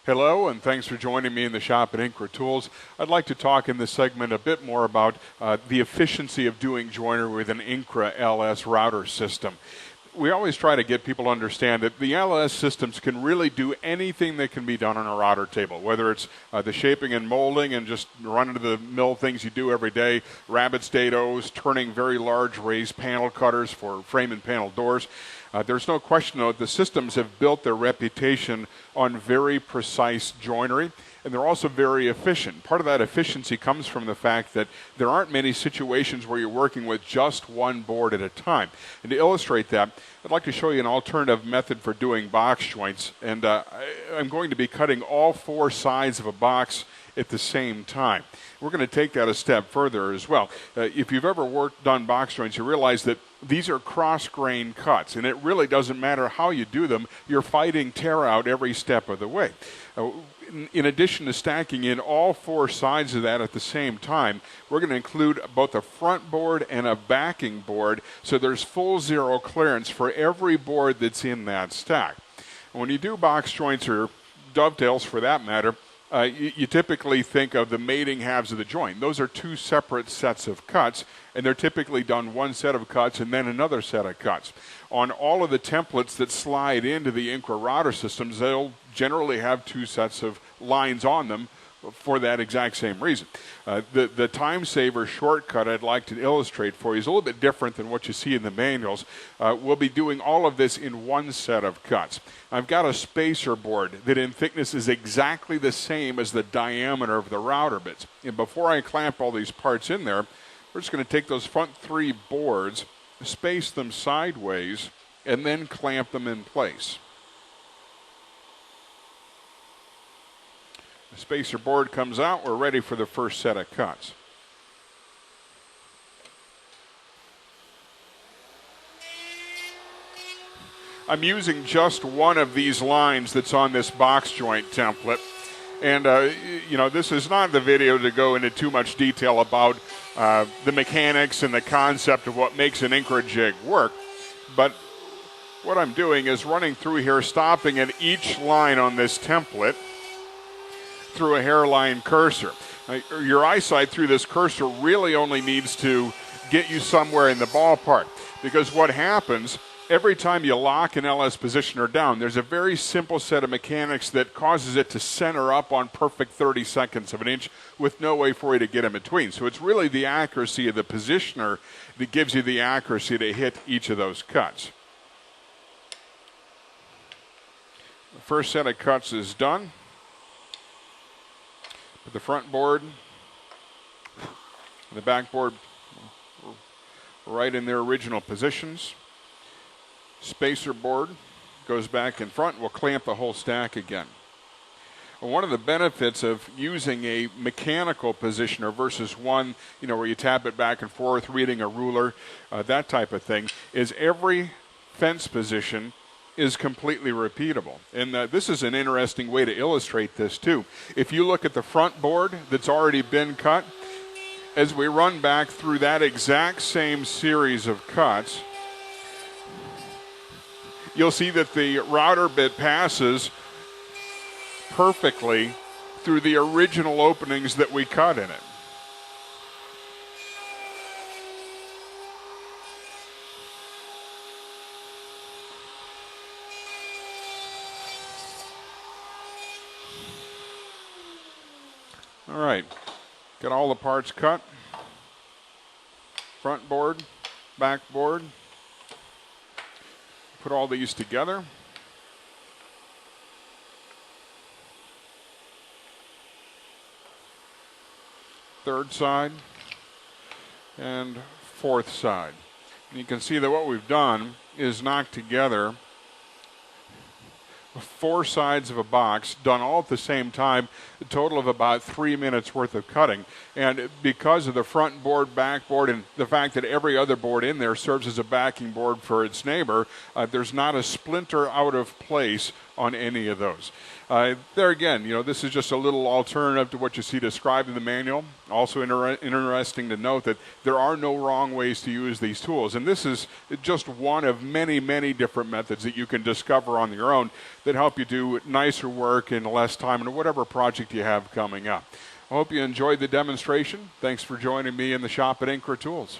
Hello, and thanks for joining me in the shop at INCRA Tools. I'd like to talk in this segment a bit more about the efficiency of doing joinery with an INCRA LS router system. We always try to get people to understand that the LS systems can really do anything that can be done on a router table, whether it's the shaping and molding and just run-of-the-mill things you do every day, rabbet statos, turning very large raised panel cutters for frame and panel doors. There's no question, though, the systems have built their reputation on very precise joinery, and they're also very efficient. Part of that efficiency comes from the fact that there aren't many situations where you're working with just one board at a time. And to illustrate that, I'd like to show you an alternative method for doing box joints, and I'm going to be cutting all four sides of a box at the same time. We're going to take that a step further as well. If you've ever done box joints, you realize that these are cross-grain cuts, and it really doesn't matter how you do them. You're fighting tear out every step of the way. In addition to stacking in all four sides of that at the same time, we're going to include both a front board and a backing board, so there's full zero clearance for every board that's in that stack. And when you do box joints or dovetails for that matter, you typically think of the mating halves of the joint. Those are two separate sets of cuts, and they're typically done one set of cuts and then another set of cuts. On all of the templates that slide into the INCRA router systems, they'll generally have two sets of lines on them for that exact same reason. The time saver shortcut I'd like to illustrate for you is a little bit different than what you see in the manuals. We'll be doing all of this in one set of cuts. I've got a spacer board that in thickness is exactly the same as the diameter of the router bits. And before I clamp all these parts in there, we're just going to take those front three boards, space them sideways, and then clamp them in place. The spacer board comes out, we're ready for the first set of cuts. I'm using just one of these lines that's on this box joint template. And, this is not the video to go into too much detail about the mechanics and the concept of what makes an INCRA jig work. But what I'm doing is running through here, stopping at each line on this template through a hairline cursor. Your eyesight through this cursor really only needs to get you somewhere in the ballpark, because what happens every time you lock an LS positioner down, there's a very simple set of mechanics that causes it to center up on perfect 30/2 of an inch with no way for you to get in between. So it's really the accuracy of the positioner that gives you the accuracy to hit each of those cuts. The first set of cuts is done. Put the front board and the back board right in their original positions. Spacer board goes back in front. We'll clamp the whole stack again. One of the benefits of using a mechanical positioner versus one, where you tap it back and forth, reading a ruler, that type of thing, is every fence position is completely repeatable. And this is an interesting way to illustrate this too. If you look at the front board that's already been cut, as we run back through that exact same series of cuts, you'll see that the router bit passes perfectly through the original openings that we cut in it. All right, got all the parts cut. Front board, back board. Put all these together. Third side and fourth side. And you can see that what we've done is knocked together four sides of a box, done all at the same time, a total of about 3 minutes worth of cutting. And because of the front board, back board, and the fact that every other board in there serves as a backing board for its neighbor, there's not a splinter out of place on any of those. There again, this is just a little alternative to what you see described in the manual. Also interesting to note that there are no wrong ways to use these tools. And this is just one of many, many different methods that you can discover on your own that help help you do nicer work in less time in whatever project you have coming up. I hope you enjoyed the demonstration. Thanks for joining me in the shop at INCRA Tools.